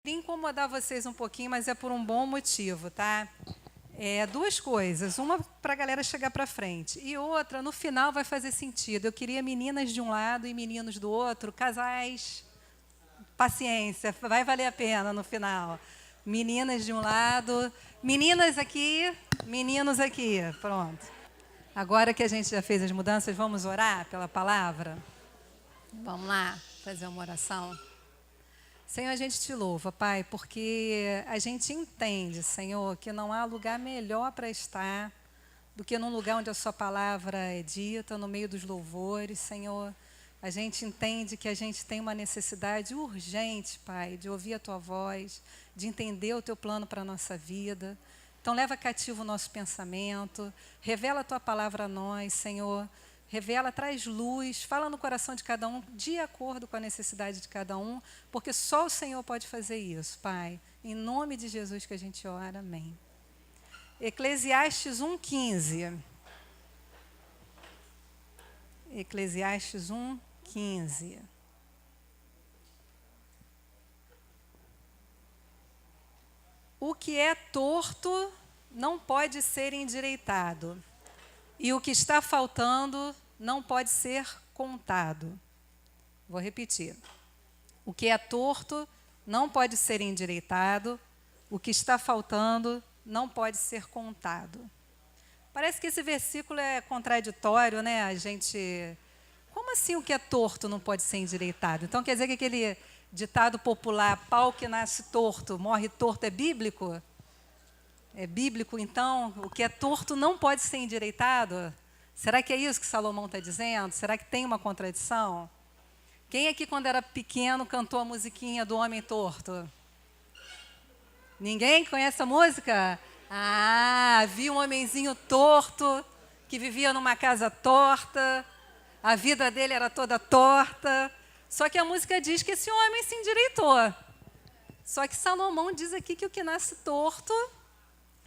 Queria incomodar vocês um pouquinho, mas é por um bom motivo, tá? Duas coisas. Uma para a galera chegar para frente. E outra, no final vai fazer sentido. Eu queria meninas de um lado e meninos do outro, casais. Paciência, vai valer a pena no final. Meninas de um lado, meninas aqui, meninos aqui. Pronto. Agora que a gente já fez as mudanças, vamos orar pela palavra? Vamos lá, fazer uma oração? Senhor, a gente te louva, Pai, porque a gente entende, Senhor, que não há lugar melhor para estar do que num lugar onde a sua palavra é dita, no meio dos louvores, Senhor. A gente entende que a gente tem uma necessidade urgente, Pai, de ouvir a tua voz, de entender o teu plano para a nossa vida. Então, leva cativo o nosso pensamento, revela a tua palavra a nós, Senhor. Revela, traz luz, fala no coração de cada um, de acordo com a necessidade de cada um, porque só o Senhor pode fazer isso, Pai. Em nome de Jesus que a gente ora, amém. Eclesiastes 1:15. Eclesiastes 1:15. O que é torto não pode ser endireitado, e o que está faltando não pode ser contado. Vou repetir. O que é torto não pode ser endireitado, o que está faltando não pode ser contado. Parece que esse versículo é contraditório, né? Como assim o que é torto não pode ser endireitado? Então quer dizer que aquele ditado popular, pau que nasce torto, morre torto, é bíblico? É bíblico, então, o que é torto não pode ser endireitado? Será que é isso que Salomão está dizendo? Será que tem uma contradição? Quem aqui, quando era pequeno, cantou a musiquinha do Homem Torto? Ninguém conhece a música? Ah, havia um homenzinho torto, que vivia numa casa torta, a vida dele era toda torta, só que a música diz que esse homem se endireitou. Só que Salomão diz aqui que o que nasce torto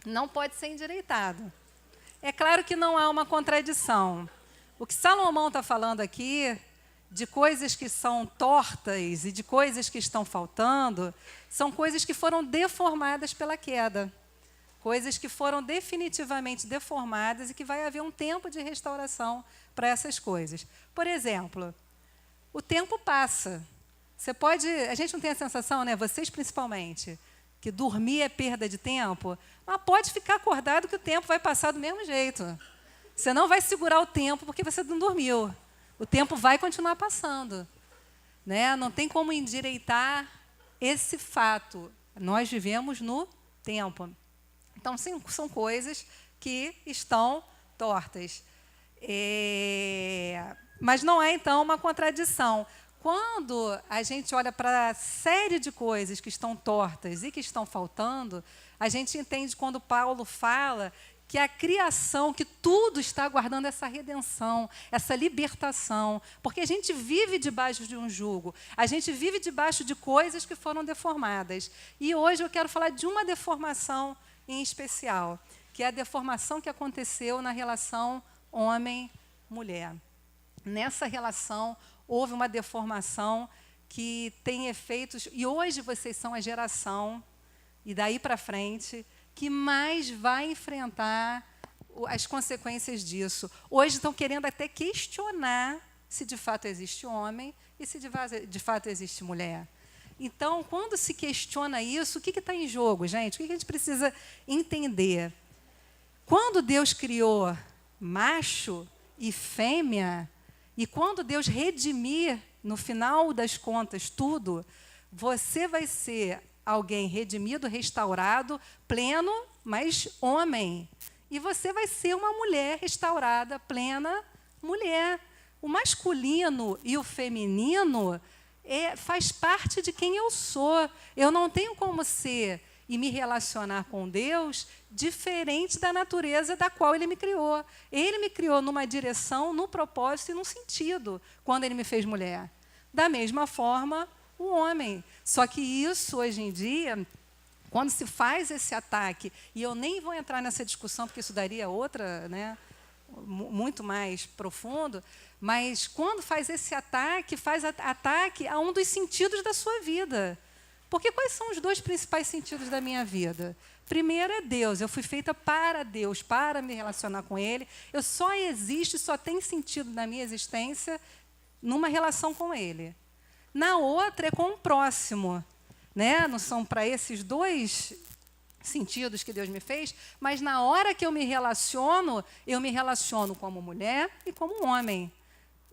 não pode ser endireitado. É claro que não há uma contradição. O que Salomão está falando aqui, de coisas que são tortas e de coisas que estão faltando, são coisas que foram deformadas pela queda. Coisas que foram definitivamente deformadas e que vai haver um tempo de restauração para essas coisas. Por exemplo, o tempo passa. A gente não tem a sensação, né? Vocês principalmente, que dormir é perda de tempo, mas pode ficar acordado que o tempo vai passar do mesmo jeito. Você não vai segurar o tempo porque você não dormiu. O tempo vai continuar passando, né? Não tem como endireitar esse fato. Nós vivemos no tempo. Então, sim, são coisas que estão tortas. Mas não é, então, uma contradição. Quando a gente olha para a série de coisas que estão tortas e que estão faltando, a gente entende quando Paulo fala que a criação, que tudo está aguardando essa redenção, essa libertação, porque a gente vive debaixo de um jugo, a gente vive debaixo de coisas que foram deformadas. E hoje eu quero falar de uma deformação em especial, que é a deformação que aconteceu na relação homem-mulher. Nessa relação, houve uma deformação que tem efeitos, e hoje vocês são a geração, e daí para frente, que mais vai enfrentar as consequências disso. Hoje estão querendo até questionar se de fato existe homem e se de fato existe mulher. Então, quando se questiona isso, o que está em jogo, gente? O que a gente precisa entender? Quando Deus criou macho e fêmea, e quando Deus redimir, no final das contas, tudo, você vai ser alguém redimido, restaurado, pleno, mas homem. E você vai ser uma mulher restaurada, plena, mulher. O masculino e o feminino faz parte de quem eu sou. Eu não tenho como ser e me relacionar com Deus diferente da natureza da qual Ele me criou. Ele me criou numa direção, num propósito e num sentido, quando Ele me fez mulher. Da mesma forma, o homem. Só que isso, hoje em dia, quando se faz esse ataque, e eu nem vou entrar nessa discussão, porque isso daria outra, né, muito mais profundo, mas quando faz esse ataque, faz ataque a um dos sentidos da sua vida. Porque quais são os dois principais sentidos da minha vida? Primeiro é Deus, eu fui feita para Deus, para me relacionar com Ele. Eu só existo, só tem sentido na minha existência numa relação com Ele. Na outra é com o próximo, né? Não são para esses dois sentidos que Deus me fez, mas na hora que eu me relaciono como mulher e como homem.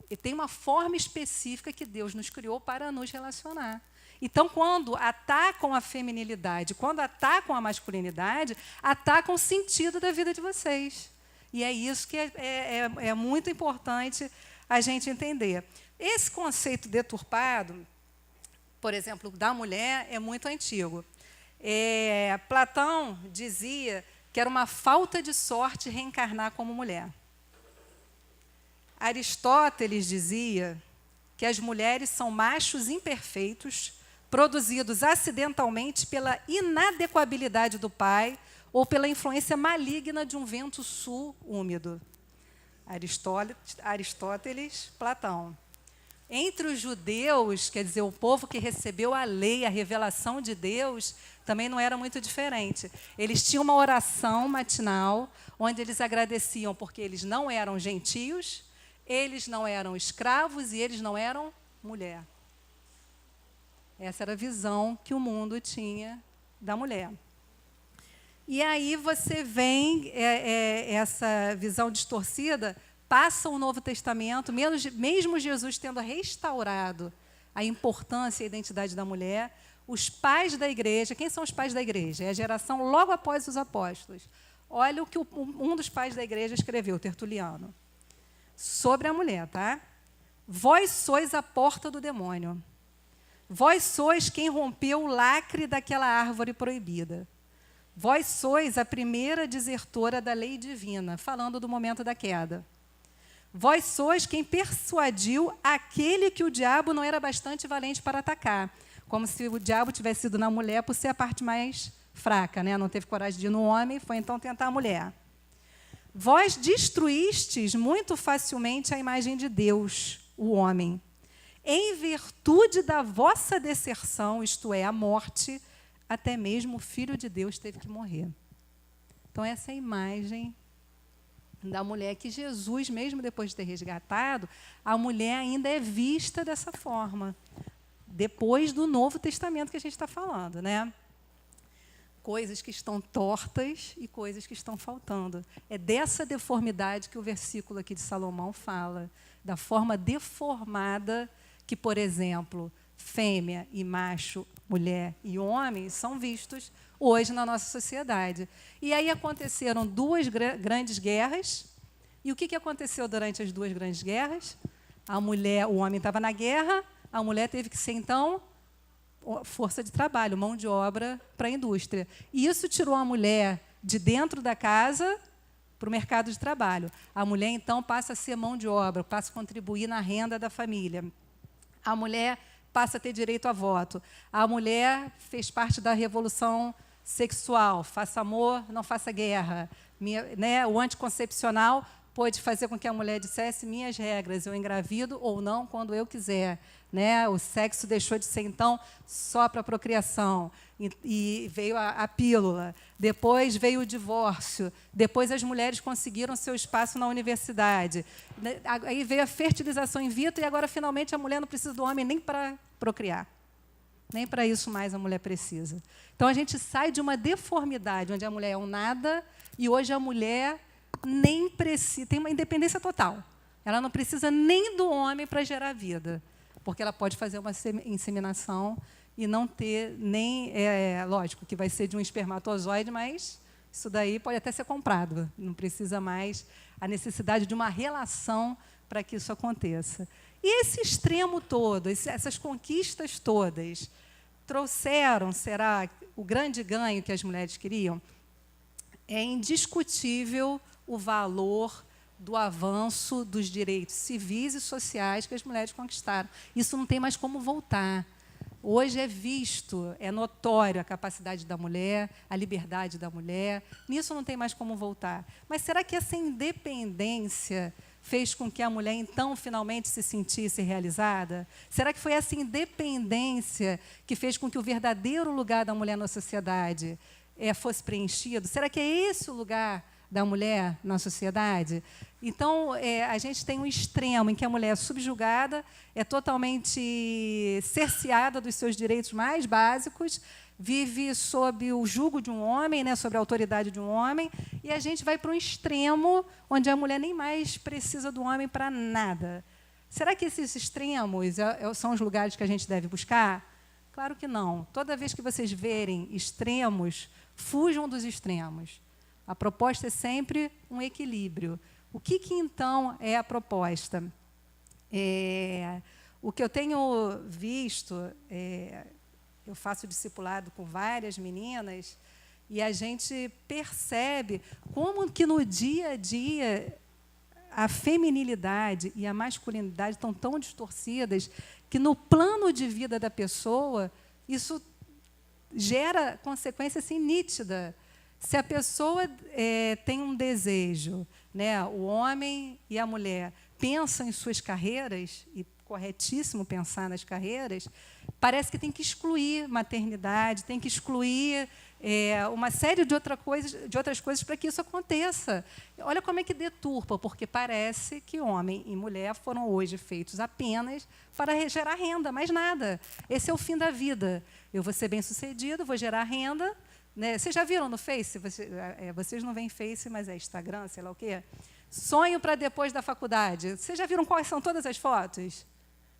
E tem uma forma específica que Deus nos criou para nos relacionar. Então, quando atacam a feminilidade, quando atacam a masculinidade, atacam o sentido da vida de vocês. E é isso que é muito importante a gente entender. Esse conceito deturpado, por exemplo, da mulher, é muito antigo. Platão dizia que era uma falta de sorte reencarnar como mulher. Aristóteles dizia que as mulheres são machos imperfeitos, produzidos acidentalmente pela inadequabilidade do pai ou pela influência maligna de um vento sul úmido. Aristóteles, Platão. Entre os judeus, quer dizer, o povo que recebeu a lei, a revelação de Deus, também não era muito diferente. Eles tinham uma oração matinal, onde eles agradeciam porque eles não eram gentios, eles não eram escravos e eles não eram mulher. Essa era a visão que o mundo tinha da mulher. E aí você vem, essa visão distorcida, passa o Novo Testamento, mesmo Jesus tendo restaurado a importância e a identidade da mulher, os pais da igreja, quem são os pais da igreja? É a geração logo após os apóstolos. Olha o que um dos pais da igreja escreveu, Tertuliano, sobre a mulher, tá? Vós sois a porta do demônio. Vós sois quem rompeu o lacre daquela árvore proibida. Vós sois a primeira desertora da lei divina, falando do momento da queda. Vós sois quem persuadiu aquele que o diabo não era bastante valente para atacar, como se o diabo tivesse ido na mulher por ser a parte mais fraca, né? Não teve coragem de ir no homem, foi então tentar a mulher. Vós destruístes muito facilmente a imagem de Deus, o homem, em virtude da vossa deserção, isto é, a morte, até mesmo o Filho de Deus teve que morrer. Então, essa é a imagem da mulher que Jesus, mesmo depois de ter resgatado, a mulher ainda é vista dessa forma, depois do Novo Testamento que a gente está falando, né? Coisas que estão tortas e coisas que estão faltando. É dessa deformidade que o versículo aqui de Salomão fala, da forma deformada que, por exemplo, fêmea e macho, mulher e homem são vistos hoje na nossa sociedade. E aí aconteceram duas grandes guerras. E o que aconteceu durante as duas grandes guerras? O homem estava na guerra, a mulher teve que ser, então, força de trabalho, mão de obra para a indústria. E isso tirou a mulher de dentro da casa para o mercado de trabalho. A mulher, então, passa a ser mão de obra, passa a contribuir na renda da família. A mulher passa a ter direito a voto. A mulher fez parte da revolução sexual, faça amor, não faça guerra. O anticoncepcional pôde fazer com que a mulher dissesse minhas regras, eu engravido ou não quando eu quiser. O sexo deixou de ser, então, só para a procriação. E veio a pílula. Depois veio o divórcio. Depois as mulheres conseguiram seu espaço na universidade. Aí veio a fertilização in vitro e agora, finalmente, a mulher não precisa do homem nem para procriar. Nem para isso mais a mulher precisa. Então, a gente sai de uma deformidade, onde a mulher é um nada, e hoje a mulher nem precisa, tem uma independência total. Ela não precisa nem do homem para gerar vida, porque ela pode fazer uma inseminação e não ter nem... lógico que vai ser de um espermatozoide, mas isso daí pode até ser comprado. Não precisa mais a necessidade de uma relação para que isso aconteça. E esse extremo todo, essas conquistas todas, trouxeram, será, o grande ganho que as mulheres queriam? É indiscutível o valor do avanço dos direitos civis e sociais que as mulheres conquistaram. Isso não tem mais como voltar. Hoje é visto, é notório a capacidade da mulher, a liberdade da mulher. Nisso não tem mais como voltar. Mas será que essa independência fez com que a mulher, então, finalmente se sentisse realizada? Será que foi essa independência que fez com que o verdadeiro lugar da mulher na sociedade fosse preenchido? Será que é esse o lugar da mulher na sociedade? Então, a gente tem um extremo em que a mulher é subjugada, é totalmente cerceada dos seus direitos mais básicos, vive sob o jugo de um homem, né, sobre a autoridade de um homem, e a gente vai para um extremo onde a mulher nem mais precisa do homem para nada. Será que esses extremos são os lugares que a gente deve buscar? Claro que não. Toda vez que vocês verem extremos, fujam dos extremos. A proposta é sempre um equilíbrio. O que então é a proposta? O que eu tenho visto, eu faço discipulado com várias meninas, e a gente percebe como que no dia a dia a feminilidade e a masculinidade estão tão distorcidas que no plano de vida da pessoa isso gera consequência assim, nítida. Se a pessoa tem um desejo, né, o homem e a mulher pensam em suas carreiras, e corretíssimo pensar nas carreiras, parece que tem que excluir maternidade, tem que excluir uma série de outras coisas para que isso aconteça. Olha como é que deturpa, porque parece que homem e mulher foram hoje feitos apenas para gerar renda, mais nada. Esse é o fim da vida. Eu vou ser bem-sucedido, vou gerar renda. Né? Vocês já viram no Face? Vocês não veem Face, mas é Instagram, sei lá o quê. Sonho para depois da faculdade. Vocês já viram quais são todas as fotos?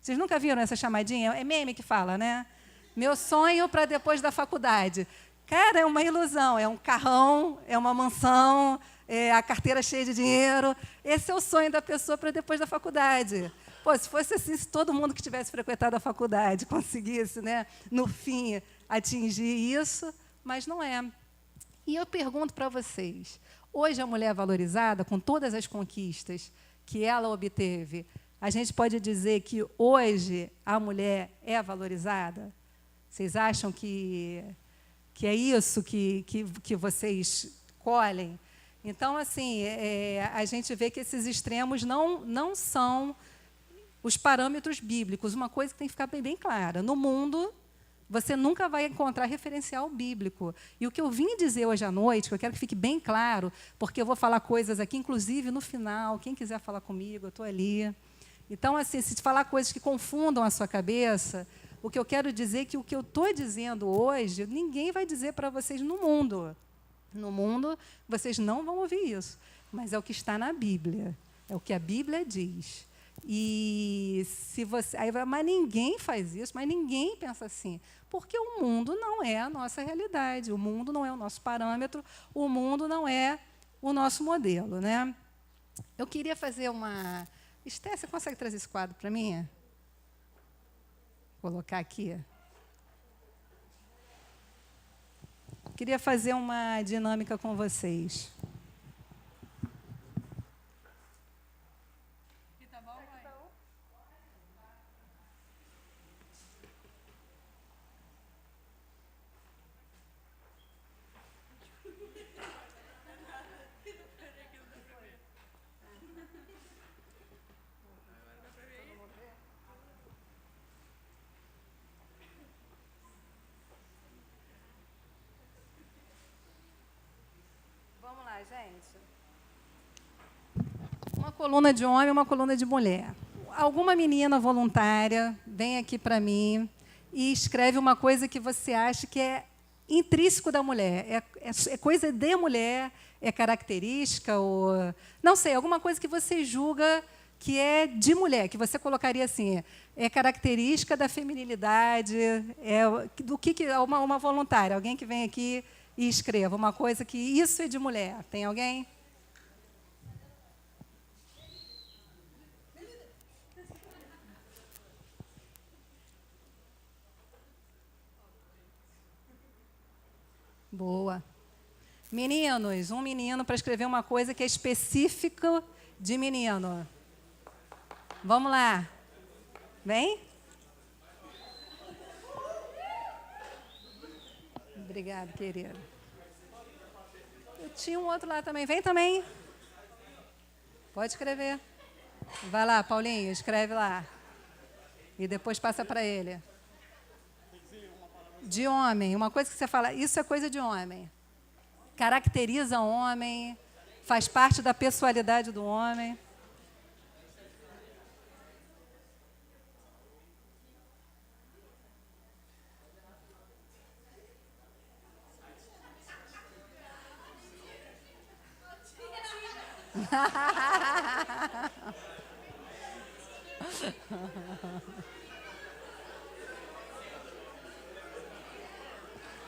Vocês nunca viram essa chamadinha? É meme que fala, né? Meu sonho para depois da faculdade. Cara, é uma ilusão. É um carrão, é uma mansão, é a carteira cheia de dinheiro. Esse é o sonho da pessoa para depois da faculdade. Pô, se fosse assim, se todo mundo que tivesse frequentado a faculdade conseguisse, né, no fim, atingir isso, mas não é. E eu pergunto para vocês, hoje a mulher é valorizada com todas as conquistas que ela obteve, a gente pode dizer que hoje a mulher é valorizada? Vocês acham que é isso que vocês colhem? Então, assim, a gente vê que esses extremos não são os parâmetros bíblicos. Uma coisa que tem que ficar bem clara. No mundo, você nunca vai encontrar referencial bíblico. E o que eu vim dizer hoje à noite, que eu quero que fique bem claro, porque eu vou falar coisas aqui, inclusive no final, quem quiser falar comigo, eu estou ali. Então, assim, se falar coisas que confundam a sua cabeça, o que eu quero dizer é que o que eu estou dizendo hoje, ninguém vai dizer para vocês no mundo. No mundo, vocês não vão ouvir isso. Mas é o que está na Bíblia. É o que a Bíblia diz. E se você... mas ninguém faz isso, mas ninguém pensa assim. Porque o mundo não é a nossa realidade. O mundo não é o nosso parâmetro. O mundo não é o nosso modelo, né? Eu queria fazer uma... Esté, você consegue trazer esse quadro para mim? Vou colocar aqui. Queria fazer uma dinâmica com vocês. Tá bom, mãe? Vamos lá, gente. Uma coluna de homem e uma coluna de mulher. Alguma menina voluntária vem aqui para mim e escreve uma coisa que você acha que é intrínseco da mulher, é coisa de mulher, é característica, ou não sei, alguma coisa que você julga que é de mulher, que você colocaria assim, é característica da feminilidade, do que uma voluntária, alguém que vem aqui e escreva uma coisa que isso é de mulher. Tem alguém? Boa. Meninos, um menino para escrever uma coisa que é específica de menino. Vamos lá. Vem? Obrigada, querida. Eu tinha um outro lá também. Vem também. Pode escrever. Vai lá, Paulinho, escreve lá. E depois passa para ele. De homem, uma coisa que você fala, isso é coisa de homem. Caracteriza o homem, faz parte da pessoalidade do homem.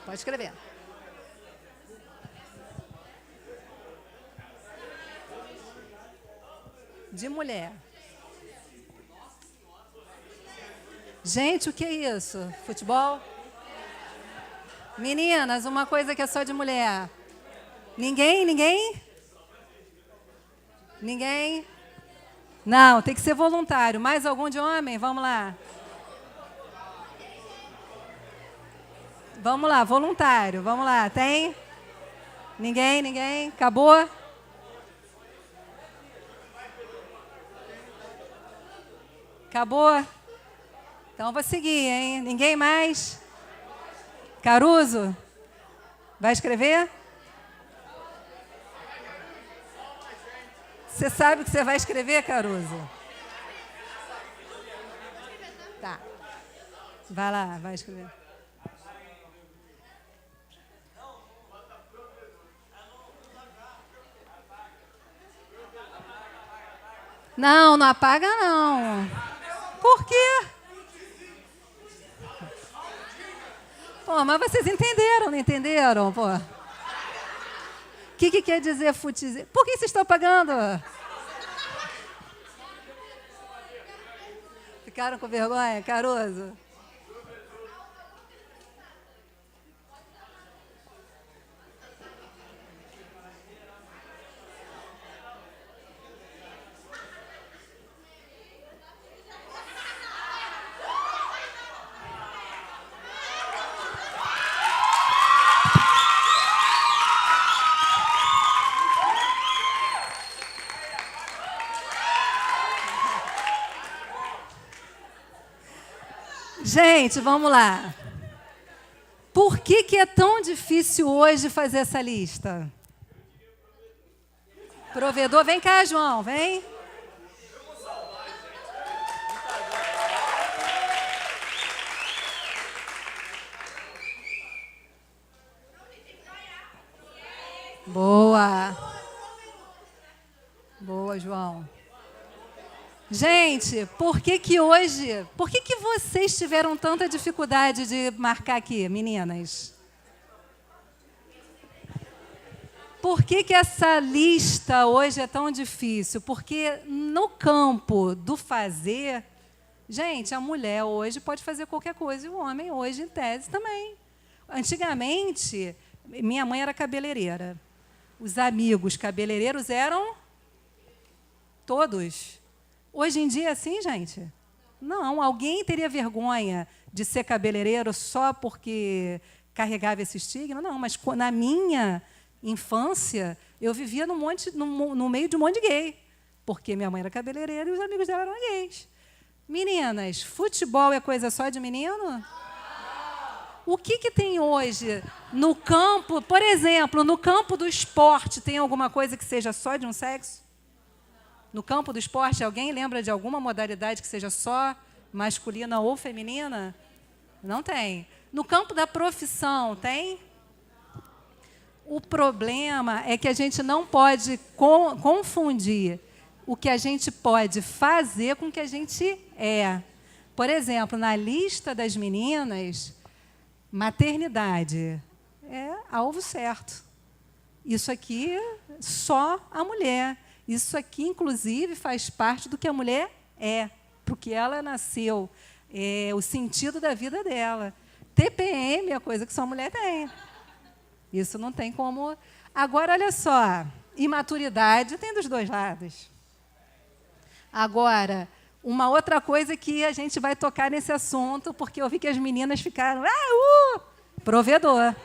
Pode escrever. De mulher. Gente, o que é isso? Futebol? Meninas, uma coisa que é só de mulher. Ninguém? Ninguém? Ninguém? Não, tem que ser voluntário. Mais algum de homem? Vamos lá. Vamos lá, voluntário. Vamos lá, tem? Ninguém? Ninguém? Acabou? Acabou? Então vou seguir, hein? Ninguém mais? Caruso? Vai escrever? Você sabe o que você vai escrever, Caruso? Tá. Vai lá, vai escrever. Não, não apaga não. Por quê? Pô, mas vocês entenderam, não entenderam, pô? O que quer dizer futezinho? Por que vocês estão apagando? Ficaram com vergonha, Caruso? Gente, vamos lá. Por que é tão difícil hoje fazer essa lista? Provedor, vem cá, João, vem. Boa. Boa, João. Gente, por que vocês tiveram tanta dificuldade de marcar aqui, meninas? Por que essa lista hoje é tão difícil? Porque no campo do fazer, gente, a mulher hoje pode fazer qualquer coisa e o homem hoje, em tese, também. Antigamente, minha mãe era cabeleireira. Os amigos cabeleireiros eram todos. Hoje em dia é assim, gente? Não, alguém teria vergonha de ser cabeleireiro só porque carregava esse estigma? Não, mas na minha infância, eu vivia no meio de um monte de gay, porque minha mãe era cabeleireira e os amigos dela eram gays. Meninas, futebol é coisa só de menino? O que tem hoje no campo, por exemplo, no campo do esporte, tem alguma coisa que seja só de um sexo? No campo do esporte, alguém lembra de alguma modalidade que seja só masculina ou feminina? Não tem. No campo da profissão, tem? O problema é que a gente não pode confundir o que a gente pode fazer com o que a gente é. Por exemplo, na lista das meninas, maternidade é alvo certo. Isso aqui, só a mulher. Isso aqui, inclusive, faz parte do que a mulher é, para o que ela nasceu, o sentido da vida dela. TPM é a coisa que só a mulher tem. Isso não tem como... Agora, olha só, imaturidade tem dos dois lados. Agora, uma outra coisa que a gente vai tocar nesse assunto, porque eu vi que as meninas ficaram... Provedor.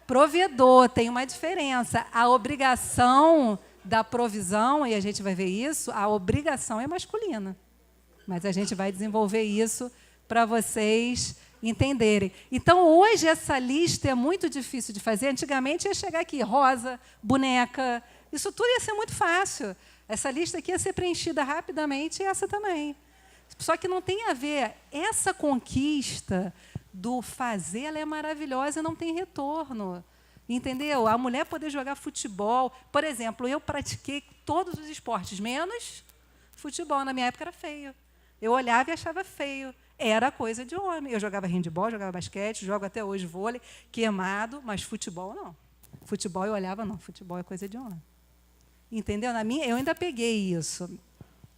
Provedor, tem uma diferença. A obrigação da provisão, e a gente vai ver isso, a obrigação é masculina. Mas a gente vai desenvolver isso para vocês entenderem. Então, hoje, essa lista é muito difícil de fazer. Antigamente, ia chegar aqui, rosa, boneca, isso tudo ia ser muito fácil. Essa lista aqui ia ser preenchida rapidamente e essa também. Só que não tem a ver. Essa conquista do fazer, ela é maravilhosa e não tem retorno. Entendeu? A mulher poder jogar futebol. Por exemplo, eu pratiquei todos os esportes, menos futebol. Na minha época era feio. Eu olhava e achava feio. Era coisa de homem. Eu jogava handebol, jogava basquete, jogo até hoje vôlei, queimado, mas futebol não. Futebol eu olhava, não, futebol é coisa de homem. Entendeu? Eu ainda peguei isso.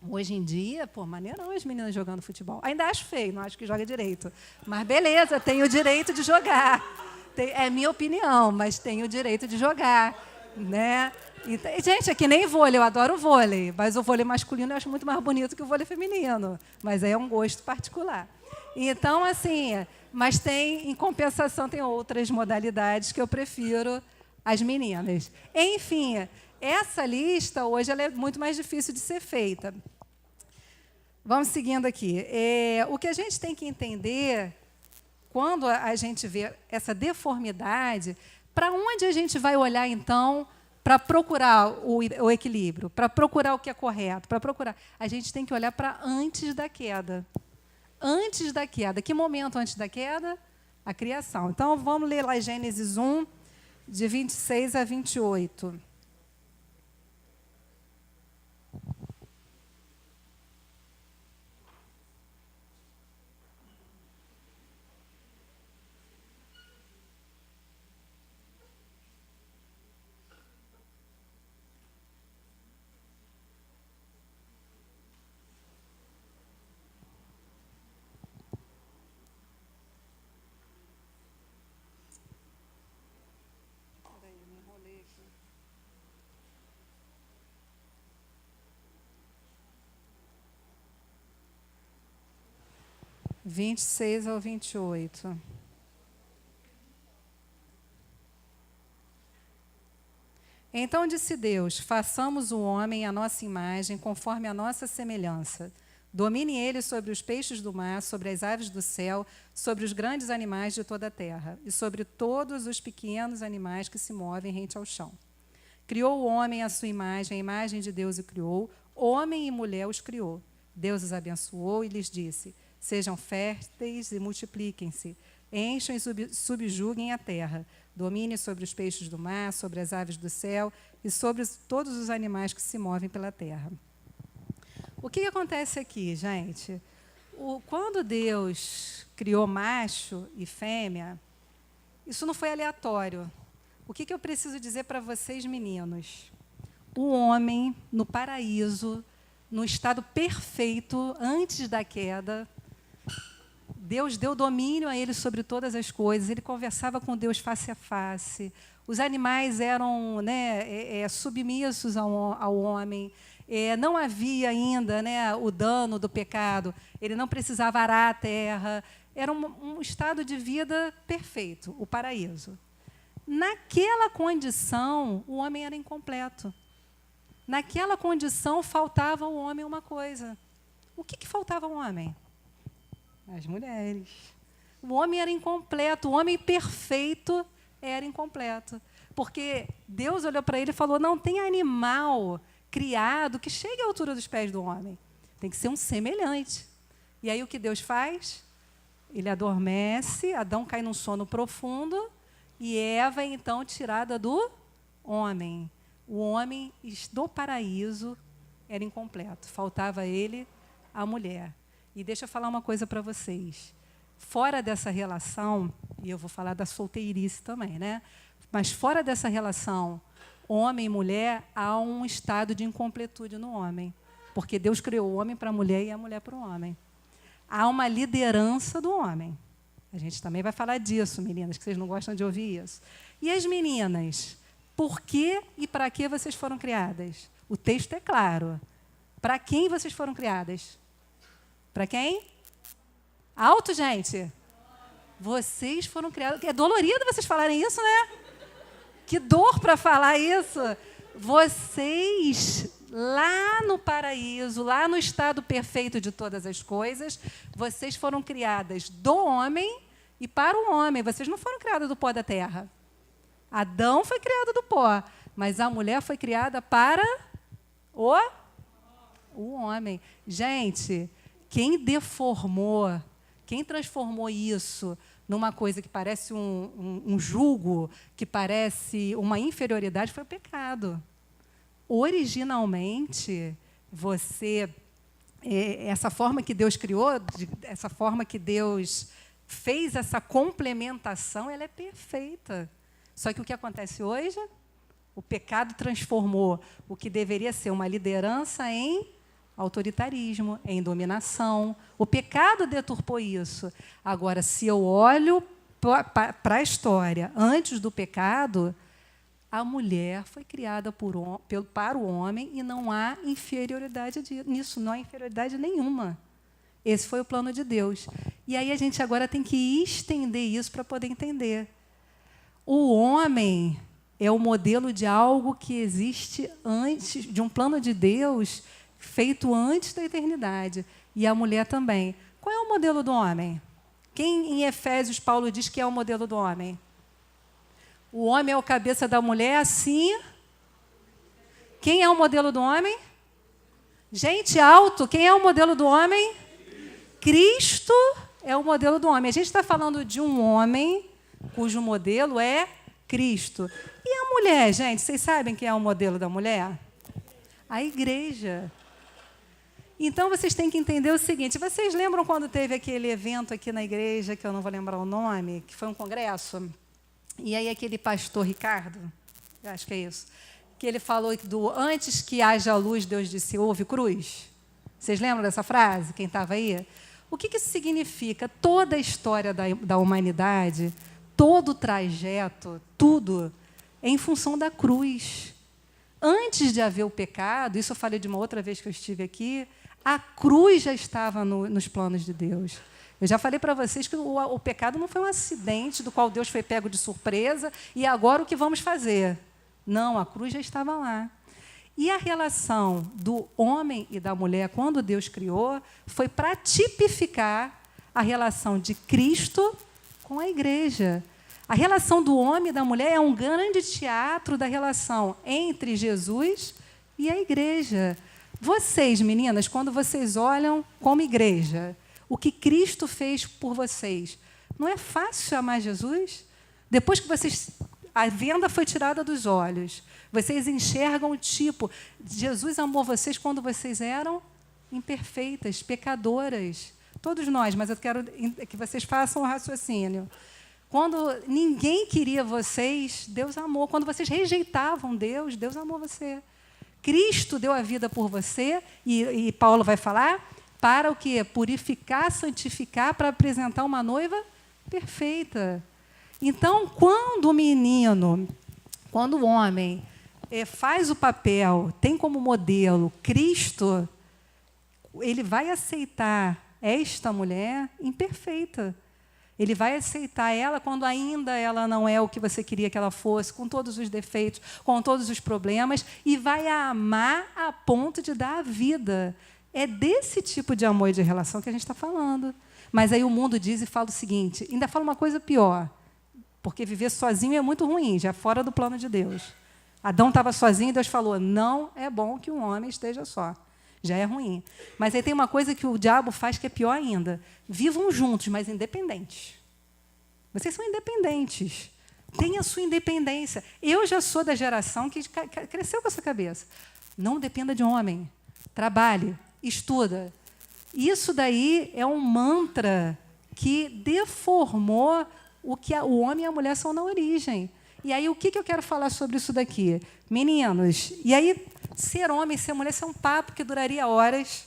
Hoje em dia, pô, maneirão as meninas jogando futebol. Ainda acho feio, não acho que joga direito. Mas beleza, tenho o direito de jogar. É minha opinião, mas tenho o direito de jogar. Né? Então, gente, é que nem vôlei, eu adoro vôlei, mas o vôlei masculino eu acho muito mais bonito que o vôlei feminino. Mas aí é um gosto particular. Então, assim, mas tem, em compensação, tem outras modalidades que eu prefiro as meninas. Enfim, essa lista hoje ela é muito mais difícil de ser feita. Vamos seguindo aqui. O que a gente tem que entender, quando a gente vê essa deformidade, para onde a gente vai olhar, então, para procurar o equilíbrio, para procurar o que é correto, para procurar... A gente tem que olhar para antes da queda. Antes da queda. Que momento antes da queda? A criação. Então, vamos ler lá Gênesis 1, de 26 a 28. Peraí, me enrolei aqui. 26 ao 28. Então disse Deus: façamos o homem à nossa imagem, conforme a nossa semelhança. Domine ele sobre os peixes do mar, sobre as aves do céu, sobre os grandes animais de toda a terra, e sobre todos os pequenos animais que se movem rente ao chão. Criou o homem à sua imagem, a imagem de Deus o criou, homem e mulher os criou. Deus os abençoou e lhes disse: sejam férteis e multipliquem-se, encham e subjuguem a terra, domine sobre os peixes do mar, sobre as aves do céu e sobre todos os animais que se movem pela terra. O que acontece aqui, gente? Quando Deus criou macho e fêmea, isso não foi aleatório. O que eu preciso dizer para vocês, meninos? O homem, no paraíso, no estado perfeito, antes da queda, Deus deu domínio a ele sobre todas as coisas, ele conversava com Deus face a face, os animais eram submissos ao homem, não havia ainda o dano do pecado, ele não precisava arar a terra, era um estado de vida perfeito, o paraíso. Naquela condição, o homem era incompleto. Naquela condição, faltava ao homem uma coisa. O que faltava ao homem? As mulheres. O homem era incompleto, o homem perfeito era incompleto. Porque Deus olhou para ele e falou: não tem animal criado que chegue à altura dos pés do homem. Tem que ser um semelhante. E aí o que Deus faz? Ele adormece, Adão cai num sono profundo e Eva é então tirada do homem. O homem do paraíso era incompleto. Faltava a ele a mulher. E deixa eu falar uma coisa para vocês. Fora dessa relação, e eu vou falar da solteirice também, né? Mas fora dessa relação, homem e mulher, há um estado de incompletude no homem. Porque Deus criou o homem para a mulher e a mulher para o homem. Há uma liderança do homem. A gente também vai falar disso, meninas, que vocês não gostam de ouvir isso. E as meninas? Por que e para que vocês foram criadas? O texto é claro. Para quem vocês foram criadas? Para quem? Alto, gente. Vocês foram criados... É dolorido vocês falarem isso, né? Que dor para falar isso. Vocês, lá no paraíso, lá no estado perfeito de todas as coisas, vocês foram criadas do homem e para o homem. Vocês não foram criadas do pó da terra. Adão foi criado do pó, mas a mulher foi criada para o homem. Gente, quem deformou, quem transformou isso numa coisa que parece um jugo, que parece uma inferioridade, foi o pecado. Originalmente, essa forma que Deus criou, essa forma que Deus fez essa complementação, ela é perfeita. Só que o que acontece hoje? O pecado transformou o que deveria ser uma liderança em autoritarismo, em dominação. O pecado deturpou isso. Agora, se eu olho para a história antes do pecado, a mulher foi criada para o homem e não há inferioridade nisso, não há inferioridade nenhuma. Esse foi o plano de Deus. E aí a gente agora tem que estender isso para poder entender. O homem é o modelo de algo que existe antes, de um plano de Deus feito antes da eternidade. E a mulher também. Qual é o modelo do homem? Quem em Efésios Paulo diz que é o modelo do homem? O homem é o cabeça da mulher, assim. Quem é o modelo do homem? Gente, alto. Quem é o modelo do homem? Cristo é o modelo do homem. A gente está falando de um homem cujo modelo é Cristo. E a mulher, gente, vocês sabem quem é o modelo da mulher? A igreja. Então, vocês têm que entender o seguinte, vocês lembram quando teve aquele evento aqui na igreja, que eu não vou lembrar o nome, que foi um congresso? E aí aquele pastor Ricardo, eu acho que é isso, que ele falou antes que haja luz, Deus disse, houve cruz. Vocês lembram dessa frase, quem estava aí? O que isso significa? Toda a história da humanidade, todo o trajeto, tudo, é em função da cruz. Antes de haver o pecado, isso eu falei de uma outra vez que eu estive aqui, a cruz já estava nos planos de Deus. Eu já falei para vocês que o pecado não foi um acidente do qual Deus foi pego de surpresa e agora o que vamos fazer? Não, a cruz já estava lá. E a relação do homem e da mulher, quando Deus criou, foi para tipificar a relação de Cristo com a igreja. A relação do homem e da mulher é um grande teatro da relação entre Jesus e a igreja. Vocês, meninas, quando vocês olham como igreja, o que Cristo fez por vocês, não é fácil amar Jesus? Depois que a venda foi tirada dos olhos, vocês enxergam o tipo. Jesus amou vocês quando vocês eram imperfeitas, pecadoras. Todos nós, mas eu quero que vocês façam o raciocínio. Quando ninguém queria vocês, Deus amou. Quando vocês rejeitavam Deus, Deus amou você. Cristo deu a vida por você, e Paulo vai falar, para o quê? Purificar, santificar, para apresentar uma noiva perfeita. Então, quando o homem faz o papel, tem como modelo Cristo, ele vai aceitar esta mulher imperfeita. Ele vai aceitar ela quando ainda ela não é o que você queria que ela fosse, com todos os defeitos, com todos os problemas, e vai a amar a ponto de dar a vida. É desse tipo de amor e de relação que a gente está falando. Mas aí o mundo diz e fala o seguinte, ainda fala uma coisa pior, porque viver sozinho é muito ruim, já é fora do plano de Deus. Adão estava sozinho e Deus falou, não é bom que um homem esteja só. Já é ruim. Mas aí tem uma coisa que o diabo faz que é pior ainda. Vivam juntos, mas independentes. Vocês são independentes. Tenha a sua independência. Eu já sou da geração que cresceu com essa cabeça. Não dependa de homem. Trabalhe, estuda. Isso daí é um mantra que deformou o que o homem e a mulher são na origem. E aí, o que eu quero falar sobre isso daqui? Meninos, e aí, ser homem, ser mulher, isso é um papo que duraria horas,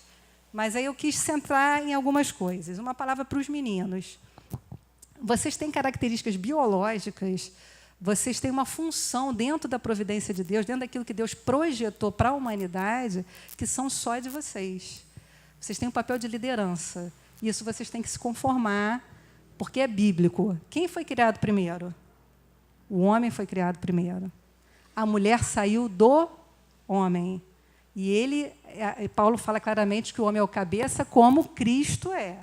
mas aí eu quis centrar em algumas coisas. Uma palavra para os meninos. Vocês têm características biológicas, vocês têm uma função dentro da providência de Deus, dentro daquilo que Deus projetou para a humanidade, que são só de vocês. Vocês têm um papel de liderança. Isso vocês têm que se conformar, porque é bíblico. Quem foi criado primeiro? O homem foi criado primeiro. A mulher saiu do homem. E Paulo fala claramente que o homem é o cabeça, como Cristo é.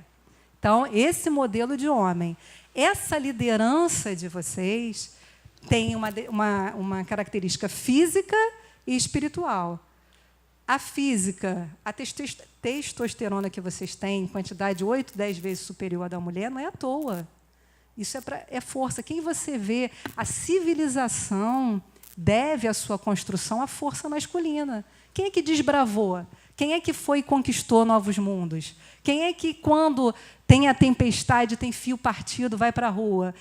Então, esse modelo de homem. Essa liderança de vocês tem uma característica física e espiritual. A física, a testosterona que vocês têm, em quantidade 8, 10 vezes superior à da mulher, não é à toa. Isso é força. Quem você vê, a civilização deve a sua construção à força masculina. Quem é que desbravou? Quem é que foi e conquistou novos mundos? Quem é que, quando tem a tempestade, tem fio partido, vai para a rua?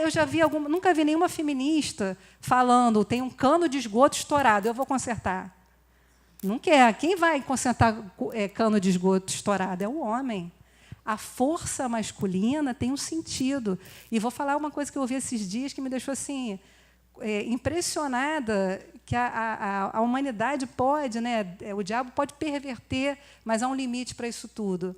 Eu já vi nunca vi nenhuma feminista falando, tem um cano de esgoto estourado, eu vou consertar. Não quer. Quem vai consertar cano de esgoto estourado? É o homem. A força masculina tem um sentido. E vou falar uma coisa que eu ouvi esses dias que me deixou assim, impressionada, que a humanidade pode, né, o diabo pode perverter, mas há um limite para isso tudo.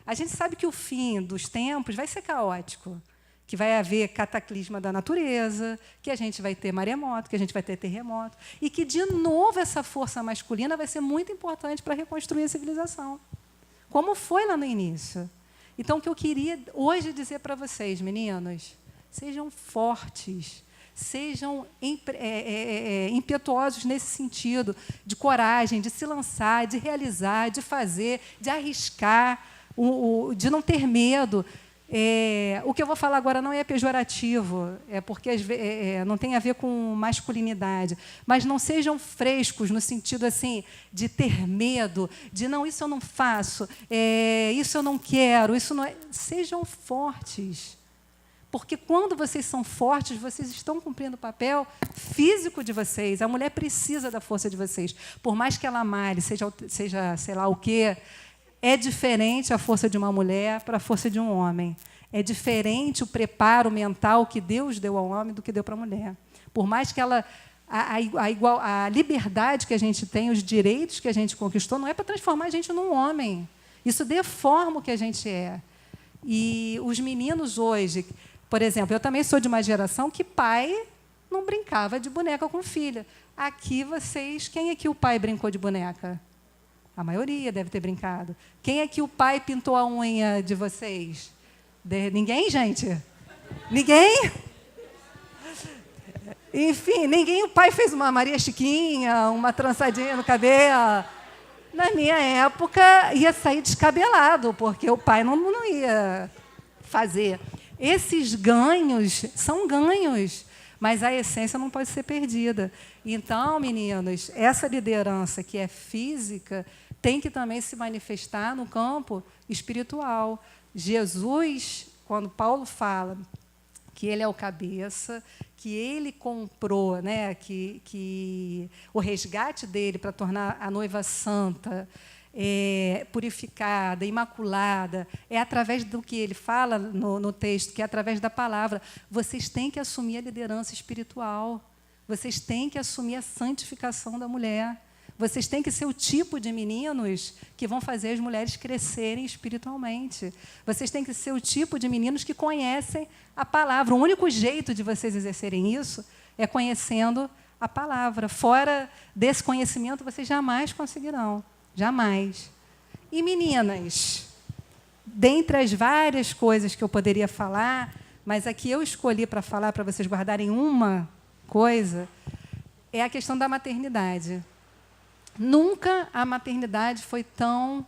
A gente sabe que o fim dos tempos vai ser caótico, que vai haver cataclisma da natureza, que a gente vai ter maremoto, que a gente vai ter terremoto, e que, de novo, essa força masculina vai ser muito importante para reconstruir a civilização, como foi lá no início. Então, o que eu queria hoje dizer para vocês, meninos, sejam fortes, sejam impetuosos nesse sentido, de coragem, de se lançar, de realizar, de fazer, de arriscar, de não ter medo. O que eu vou falar agora não é pejorativo, porque não tem a ver com masculinidade, mas não sejam frescos no sentido assim de ter medo, de não, isso eu não faço, isso eu não quero, isso não é. Sejam fortes. Porque quando vocês são fortes, vocês estão cumprindo o papel físico de vocês. A mulher precisa da força de vocês. Por mais que ela malhe, seja sei lá o quê, é diferente a força de uma mulher para a força de um homem. É diferente o preparo mental que Deus deu ao homem do que deu para a mulher. Por mais que ela... A liberdade que a gente tem, os direitos que a gente conquistou, não é para transformar a gente num homem. Isso deforma o que a gente é. E os meninos hoje... Por exemplo, eu também sou de uma geração que pai não brincava de boneca com filha. Aqui vocês... Quem é que o pai brincou de boneca? A maioria deve ter brincado. Quem é que o pai pintou a unha de vocês? Ninguém, gente? Ninguém? Enfim, ninguém. O pai fez uma Maria Chiquinha, uma trançadinha no cabelo. Na minha época, ia sair descabelado, porque o pai não ia fazer. Esses ganhos são ganhos, mas a essência não pode ser perdida. Então, meninos, essa liderança que é física tem que também se manifestar no campo espiritual. Jesus, quando Paulo fala que ele é o cabeça, que ele comprou, né, que o resgate dele para tornar a noiva santa, purificada, imaculada, é através do que ele fala no texto, que é através da palavra. Vocês têm que assumir a liderança espiritual, vocês têm que assumir a santificação da mulher, vocês têm que ser o tipo de meninos que vão fazer as mulheres crescerem espiritualmente. Vocês têm que ser o tipo de meninos que conhecem a palavra. O único jeito de vocês exercerem isso é conhecendo a palavra. Fora desse conhecimento, vocês jamais conseguirão. Jamais. E, meninas, dentre as várias coisas que eu poderia falar, mas aqui eu escolhi para falar, para vocês guardarem uma coisa, é a questão da maternidade. Nunca a maternidade foi tão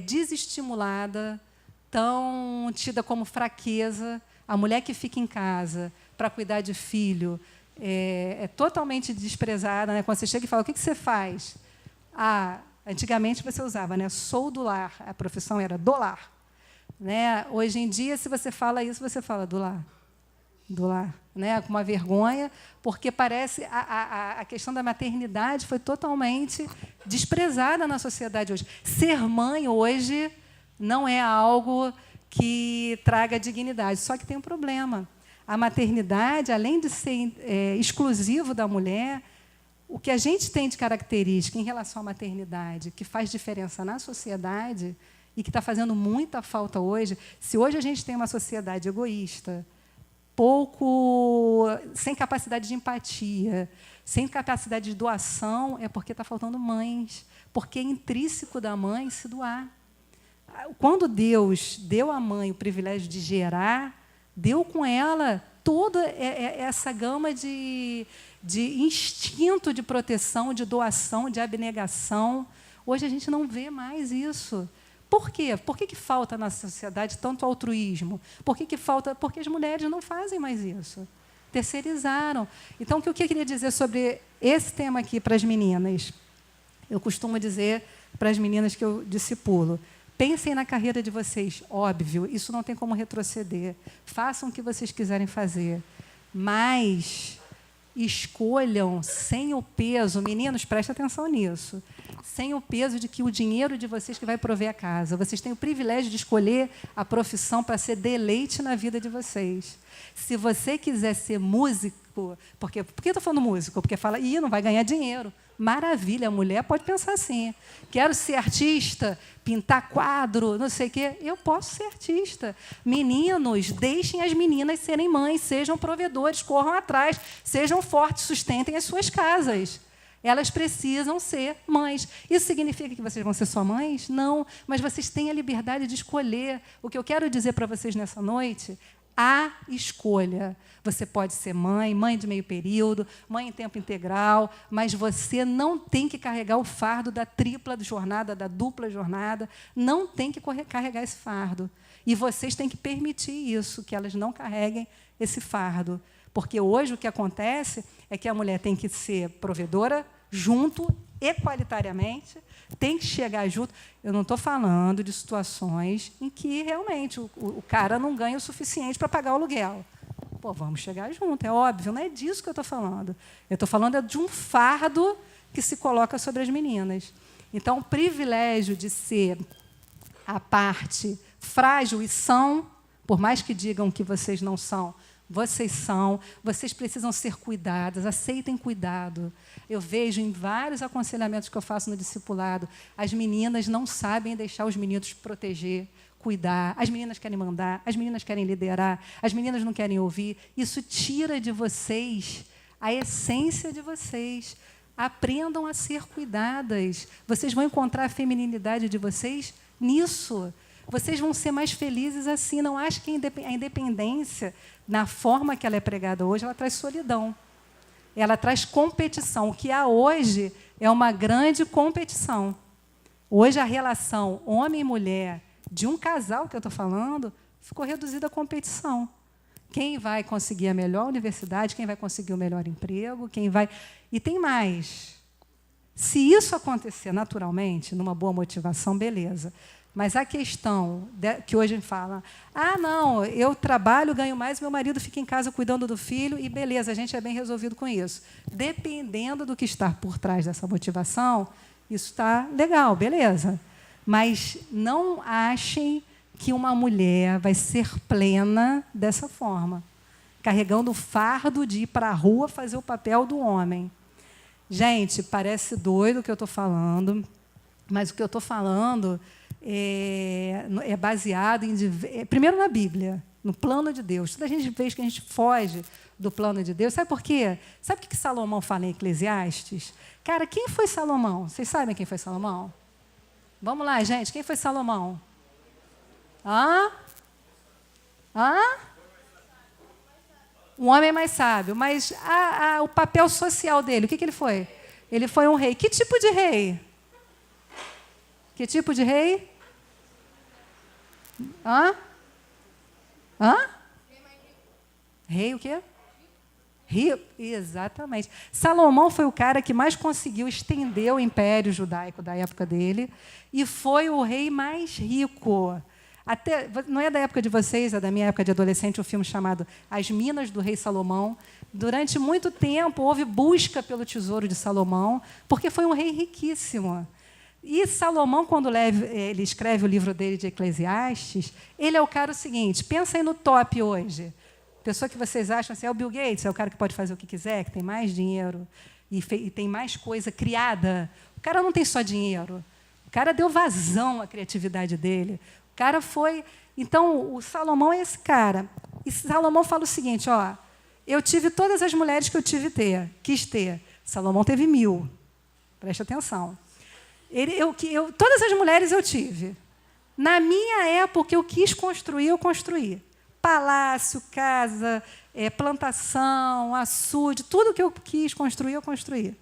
desestimulada, tão tida como fraqueza. A mulher que fica em casa para cuidar de filho é totalmente desprezada, né? Quando você chega e fala, o que você faz? Antigamente você usava, né? Sou do lar, a profissão era do lar. Né? Hoje em dia, se você fala isso, você fala do lar. Do lar, né? Com uma vergonha, porque parece a questão da maternidade foi totalmente desprezada na sociedade hoje. Ser mãe hoje não é algo que traga dignidade, só que tem um problema. A maternidade, além de ser exclusivo da mulher, o que a gente tem de característica em relação à maternidade, que faz diferença na sociedade e que está fazendo muita falta hoje, se hoje a gente tem uma sociedade egoísta, sem capacidade de empatia, sem capacidade de doação, é porque está faltando mães, porque é intrínseco da mãe se doar. Quando Deus deu à mãe o privilégio de gerar, deu com ela toda essa gama de instinto de proteção, de doação, de abnegação. Hoje a gente não vê mais isso. Por quê? Por que falta na sociedade tanto altruísmo? Por que falta? Porque as mulheres não fazem mais isso. Terceirizaram. Então, o que eu queria dizer sobre esse tema aqui para as meninas? Eu costumo dizer para as meninas que eu discipulo, pensem na carreira de vocês. Óbvio, isso não tem como retroceder. Façam o que vocês quiserem fazer. Mas escolham sem o peso, meninos, prestem atenção nisso, sem o peso de que o dinheiro de vocês que vai prover a casa. Vocês têm o privilégio de escolher a profissão para ser deleite na vida de vocês. Se você quiser ser músico, por que eu estou falando músico? Porque fala, não vai ganhar dinheiro. Maravilha, a mulher pode pensar assim. Quero ser artista, pintar quadro, não sei o quê. Eu posso ser artista. Meninos, deixem as meninas serem mães, sejam provedores, corram atrás, sejam fortes, sustentem as suas casas. Elas precisam ser mães. Isso significa que vocês vão ser só mães? Não, mas vocês têm a liberdade de escolher. O que eu quero dizer para vocês nessa noite, a escolha. Você pode ser mãe, mãe de meio período, mãe em tempo integral, mas você não tem que carregar o fardo da tripla jornada, da dupla jornada, não tem que carregar esse fardo. E vocês têm que permitir isso, que elas não carreguem esse fardo. Porque hoje o que acontece é que a mulher tem que ser provedora junto, equalitariamente, tem que chegar junto. Eu não estou falando de situações em que realmente o cara não ganha o suficiente para pagar o aluguel. Pô, vamos chegar junto, é óbvio, não é disso que eu estou falando. Eu estou falando de um fardo que se coloca sobre as meninas. Então, o privilégio de ser a parte frágil, e são, por mais que digam que vocês não são, vocês precisam ser cuidadas, aceitem cuidado. Eu vejo em vários aconselhamentos que eu faço no discipulado, as meninas não sabem deixar os meninos proteger, cuidar, as meninas querem mandar, as meninas querem liderar, as meninas não querem ouvir. Isso tira de vocês a essência de vocês. Aprendam a ser cuidadas. Vocês vão encontrar a feminilidade de vocês nisso. Vocês vão ser mais felizes assim. Não acho que a independência, na forma que ela é pregada hoje, ela traz solidão. Ela traz competição. O que há hoje é uma grande competição. Hoje, a relação homem e mulher, de um casal que eu estou falando, ficou reduzida à competição. Quem vai conseguir a melhor universidade, quem vai conseguir o melhor emprego, quem vai... E tem mais. Se isso acontecer naturalmente, numa boa motivação, beleza. Mas a questão que hoje fala, não, eu trabalho, ganho mais, meu marido fica em casa cuidando do filho, e beleza, a gente é bem resolvido com isso. Dependendo do que está por trás dessa motivação, isso está legal, beleza. Mas não achem que uma mulher vai ser plena dessa forma, carregando o fardo de ir para a rua fazer o papel do homem. Gente, parece doido o que eu estou falando, mas o que eu estou falando é baseado primeiro na Bíblia, no plano de Deus. Toda vez que a gente foge do plano de Deus, sabe por quê? Sabe o que Salomão fala em Eclesiastes? Cara, quem foi Salomão? Vocês sabem quem foi Salomão? Vamos lá, gente. Quem foi Salomão? Um homem mais sábio. Mas o papel social dele, o que ele foi? Ele foi um rei. Que tipo de rei? Que tipo de rei? Rei o quê? Rico, exatamente. Salomão foi o cara que mais conseguiu estender o império judaico da época dele e foi o rei mais rico. Até, não é da época de vocês, é da minha época de adolescente, um filme chamado As Minas do Rei Salomão. Durante muito tempo houve busca pelo tesouro de Salomão, porque foi um rei riquíssimo. E Salomão, quando ele escreve o livro dele de Eclesiastes, ele é o cara o seguinte, pensa aí no top hoje. Pessoa que vocês acham assim, é o Bill Gates, é o cara que pode fazer o que quiser, que tem mais dinheiro e tem mais coisa criada. O cara não tem só dinheiro. O cara deu vazão à criatividade dele. O cara foi... Então, o Salomão é esse cara. E Salomão fala o seguinte, ó, eu tive todas as mulheres que eu quis ter. Salomão teve 1000. Preste atenção. Todas as mulheres eu tive. Na minha época, eu quis construir, eu construí. Palácio, casa, plantação, açude, tudo que eu quis construir, eu construí.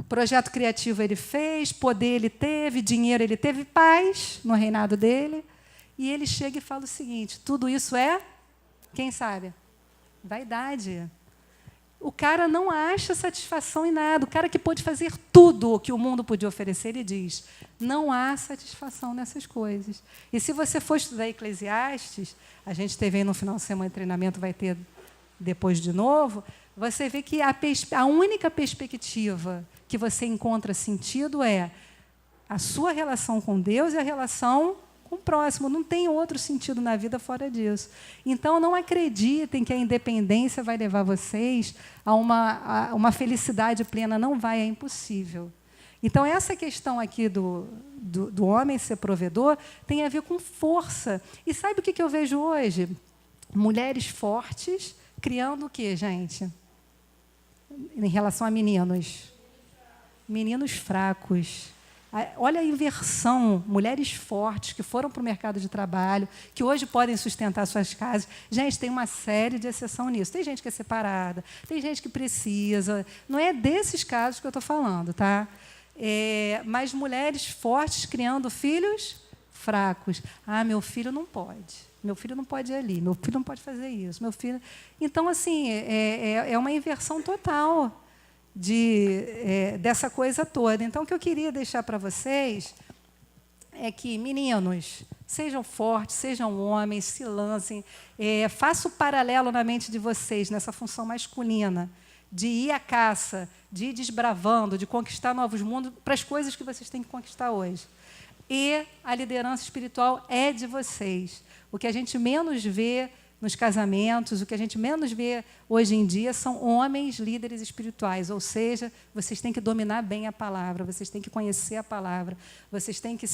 Projeto criativo ele fez, poder ele teve, dinheiro ele teve, paz no reinado dele. E ele chega e fala o seguinte, tudo isso é, quem sabe? Vaidade. O cara não acha satisfação em nada. O cara que pôde fazer tudo o que o mundo podia oferecer, ele diz, não há satisfação nessas coisas. E se você for estudar Eclesiastes, a gente teve aí no final de semana de treinamento, vai ter depois de novo, você vê que a única perspectiva que você encontra sentido é a sua relação com Deus e a relação com o próximo. Não tem outro sentido na vida fora disso. Então, não acreditem que a independência vai levar vocês a uma felicidade plena. Não vai, é impossível. Então, essa questão aqui do homem ser provedor tem a ver com força. E sabe o que eu vejo hoje? Mulheres fortes criando o quê, gente? Em relação a meninos. Meninos fracos. Olha a inversão, mulheres fortes que foram para o mercado de trabalho, que hoje podem sustentar suas casas. Gente, tem uma série de exceção nisso. Tem gente que é separada, tem gente que precisa. Não é desses casos que eu estou falando, tá? Mas mulheres fortes criando filhos fracos. Ah, meu filho não pode. Meu filho não pode ir ali. Meu filho não pode fazer isso. Meu filho... Então, assim, é uma inversão total dessa coisa toda. Então, o que eu queria deixar para vocês é que, meninos, sejam fortes, sejam homens, se lancem, faça o paralelo na mente de vocês, nessa função masculina, de ir à caça, de ir desbravando, de conquistar novos mundos para as coisas que vocês têm que conquistar hoje. E a liderança espiritual é de vocês. O que a gente menos vê nos casamentos, o que a gente menos vê hoje em dia são homens líderes espirituais, ou seja, vocês têm que dominar bem a palavra, vocês têm que conhecer a palavra, vocês têm que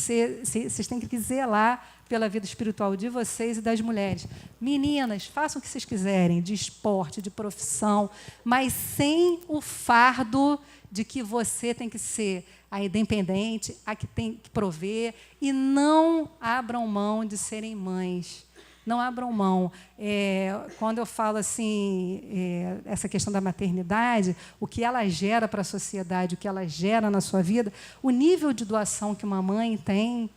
zelar pela vida espiritual de vocês e das mulheres. Meninas, façam o que vocês quiserem, de esporte, de profissão, mas sem o fardo de que você tem que ser a independente, a que tem que prover, e não abram mão de serem mães. Não abram mão. Quando eu falo assim, essa questão da maternidade, o que ela gera para a sociedade, o que ela gera na sua vida, o nível de doação que uma mãe tem,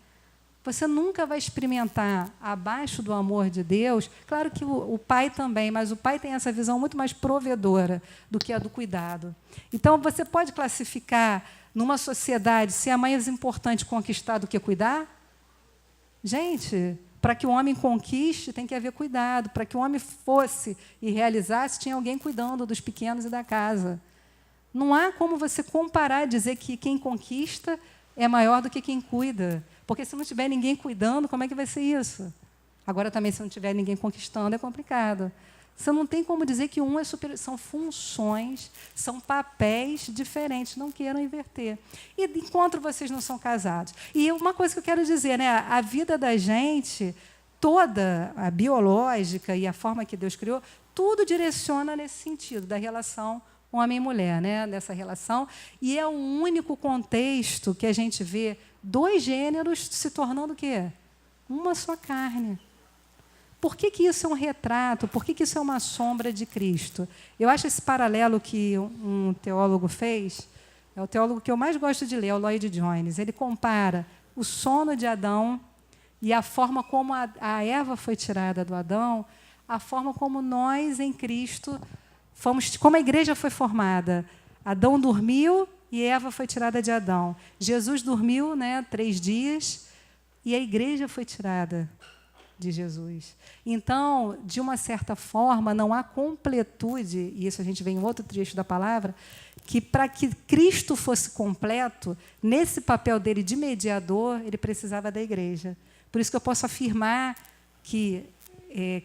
você nunca vai experimentar abaixo do amor de Deus. Claro que o pai também, mas o pai tem essa visão muito mais provedora do que a do cuidado. Então, você pode classificar numa sociedade se é mais importante conquistar do que cuidar? Gente... Para que o homem conquiste, tem que haver cuidado. Para que o homem fosse e realizasse, tinha alguém cuidando dos pequenos e da casa. Não há como você comparar e dizer que quem conquista é maior do que quem cuida. Porque se não tiver ninguém cuidando, como é que vai ser isso? Agora, também, se não tiver ninguém conquistando, é complicado. Você não tem como dizer que um é superior. São funções, são papéis diferentes. Não queiram inverter. E enquanto vocês não são casados. E uma coisa que eu quero dizer, né? A vida da gente, toda a biológica e a forma que Deus criou, tudo direciona nesse sentido, da relação homem e mulher, né? Dessa relação. E é o único contexto que a gente vê dois gêneros se tornando o quê? Uma só carne. Por que isso é um retrato? Por que isso é uma sombra de Cristo? Eu acho esse paralelo que um teólogo fez, é o teólogo que eu mais gosto de ler, é o Lloyd Jones. Ele compara o sono de Adão e a forma como a Eva foi tirada do Adão, a forma como nós, em Cristo, como a igreja foi formada. Adão dormiu e Eva foi tirada de Adão. Jesus dormiu, 3 dias, e a igreja foi tirada de Jesus. Então, de uma certa forma, não há completude, e isso a gente vê em outro trecho da palavra, que para que Cristo fosse completo, nesse papel dele de mediador, ele precisava da igreja. Por isso que eu posso afirmar que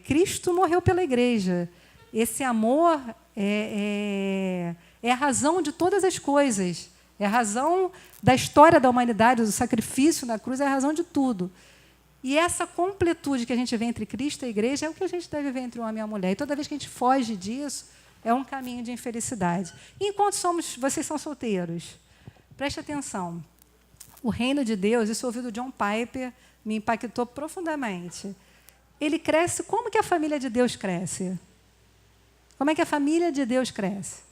Cristo morreu pela igreja. Esse amor é a razão de todas as coisas, é a razão da história da humanidade, do sacrifício na cruz, é a razão de tudo. E essa completude que a gente vê entre Cristo e a igreja é o que a gente deve ver entre o homem e a mulher. E toda vez que a gente foge disso, é um caminho de infelicidade. E enquanto vocês são solteiros, preste atenção. O reino de Deus, isso eu ouvi do John Piper, me impactou profundamente. Ele cresce, como que a família de Deus cresce? Como é que a família de Deus cresce?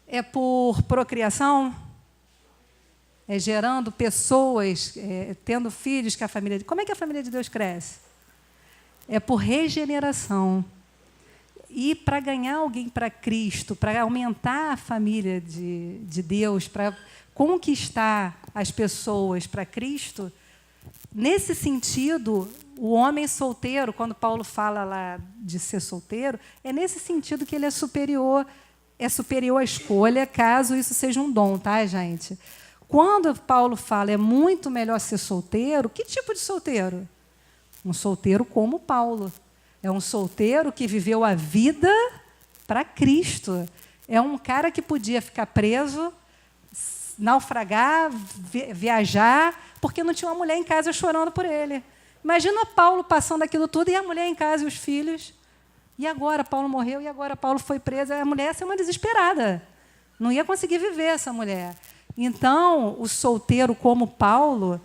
É por procriação? É gerando pessoas, tendo filhos que a família... Como é que a família de Deus cresce? É por regeneração. E para ganhar alguém para Cristo, para aumentar a família de Deus, para conquistar as pessoas para Cristo, nesse sentido, o homem solteiro, quando Paulo fala lá de ser solteiro, é nesse sentido que ele é superior à escolha, caso isso seja um dom, tá, gente? Quando Paulo fala é muito melhor ser solteiro, que tipo de solteiro? Um solteiro como Paulo. É um solteiro que viveu a vida para Cristo. É um cara que podia ficar preso, naufragar, viajar, porque não tinha uma mulher em casa chorando por ele. Imagina Paulo passando aquilo tudo e a mulher em casa e os filhos. E agora Paulo morreu, e agora Paulo foi preso. A mulher ia ser uma desesperada. Não ia conseguir viver essa mulher. Então, o solteiro como Paulo,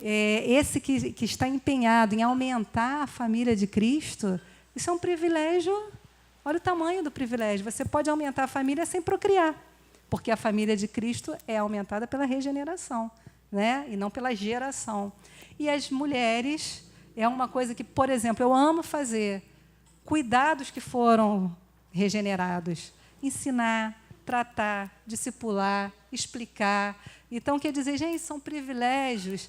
esse que está empenhado em aumentar a família de Cristo, isso é um privilégio. Olha o tamanho do privilégio. Você pode aumentar a família sem procriar, porque a família de Cristo é aumentada pela regeneração, né? E não pela geração. E as mulheres, é uma coisa que, por exemplo, eu amo fazer, cuidar dos que foram regenerados, ensinar, tratar, discipular, explicar. Então, quer dizer, gente, são privilégios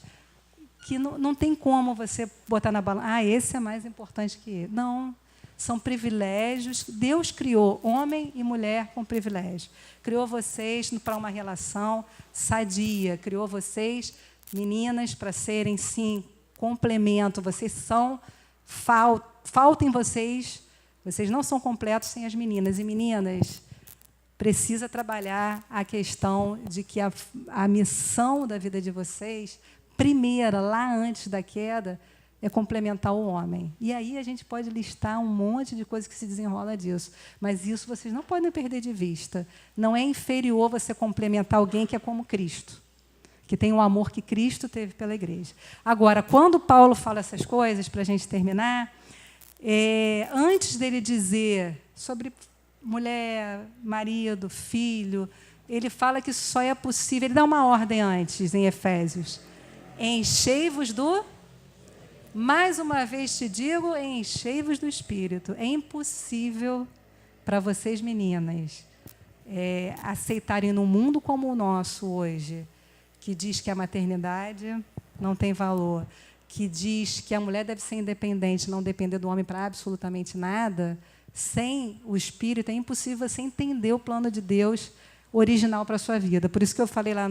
que não tem como você botar na balança. Ah, esse é mais importante que ele. Não, são privilégios. Deus criou homem e mulher com privilégio. Criou vocês para uma relação sadia. Criou vocês, meninas, para serem, sim, complemento. Vocês são... Falta em vocês. Vocês não são completos sem as meninas. E, meninas, precisa trabalhar a questão de que a missão da vida de vocês, primeira, lá antes da queda, é complementar o homem. E aí a gente pode listar um monte de coisas que se desenrola disso. Mas isso vocês não podem perder de vista. Não é inferior você complementar alguém que é como Cristo, que tem o amor que Cristo teve pela igreja. Agora, quando Paulo fala essas coisas, para a gente terminar, antes dele dizer sobre mulher, marido, filho, ele fala que só é possível, ele dá uma ordem antes, em Efésios. Enchei-vos do... Mais uma vez te digo, enchei-vos do Espírito. É impossível para vocês, meninas, aceitarem num mundo como o nosso hoje, que diz que a maternidade não tem valor, que diz que a mulher deve ser independente, não depender do homem para absolutamente nada. Sem o Espírito, é impossível você entender o plano de Deus original para a sua vida. Por isso que eu falei lá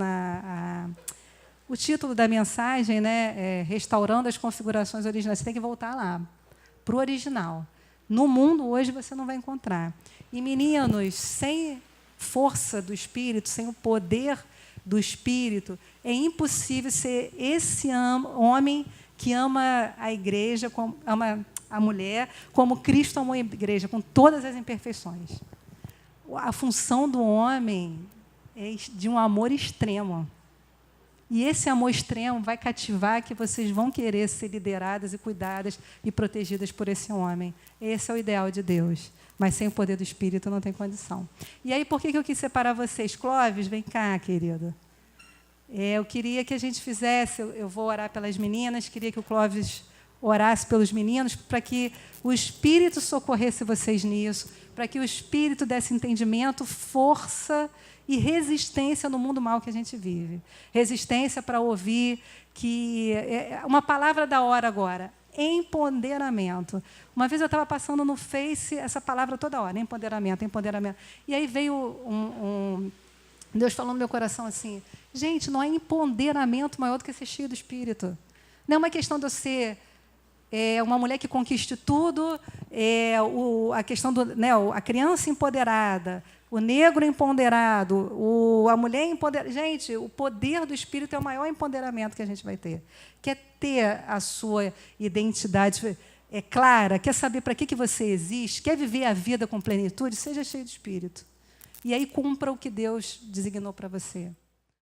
o título da mensagem, né, Restaurando as Configurações Originais. Você tem que voltar lá, para o original. No mundo, hoje, você não vai encontrar. E, meninos, sem força do Espírito, sem o poder do Espírito, é impossível ser esse homem que ama a igreja, ama a mulher, como Cristo amou a igreja, com todas as imperfeições. A função do homem é de um amor extremo. E esse amor extremo vai cativar que vocês vão querer ser lideradas e cuidadas e protegidas por esse homem. Esse é o ideal de Deus. Mas sem o poder do Espírito não tem condição. E aí, por que eu quis separar vocês? Clóvis, vem cá, querido. Eu queria que a gente fizesse, eu vou orar pelas meninas, queria que o Clóvis orasse pelos meninos, para que o Espírito socorresse vocês nisso, para que o Espírito desse entendimento, força e resistência no mundo mal que a gente vive. Resistência para ouvir que... uma palavra da hora agora, empoderamento. Uma vez eu estava passando no Face essa palavra toda hora, empoderamento, empoderamento. E aí veio Deus falou no meu coração assim, gente, não há empoderamento maior do que ser cheio do Espírito. Não é uma questão de eu ser uma mulher que conquiste tudo, a questão a criança empoderada, o negro empoderado, a mulher empoderada. Gente, o poder do Espírito é o maior empoderamento que a gente vai ter. Quer ter a sua identidade clara, quer saber para que você existe, quer viver a vida com plenitude, seja cheio de Espírito. E aí cumpra o que Deus designou para você.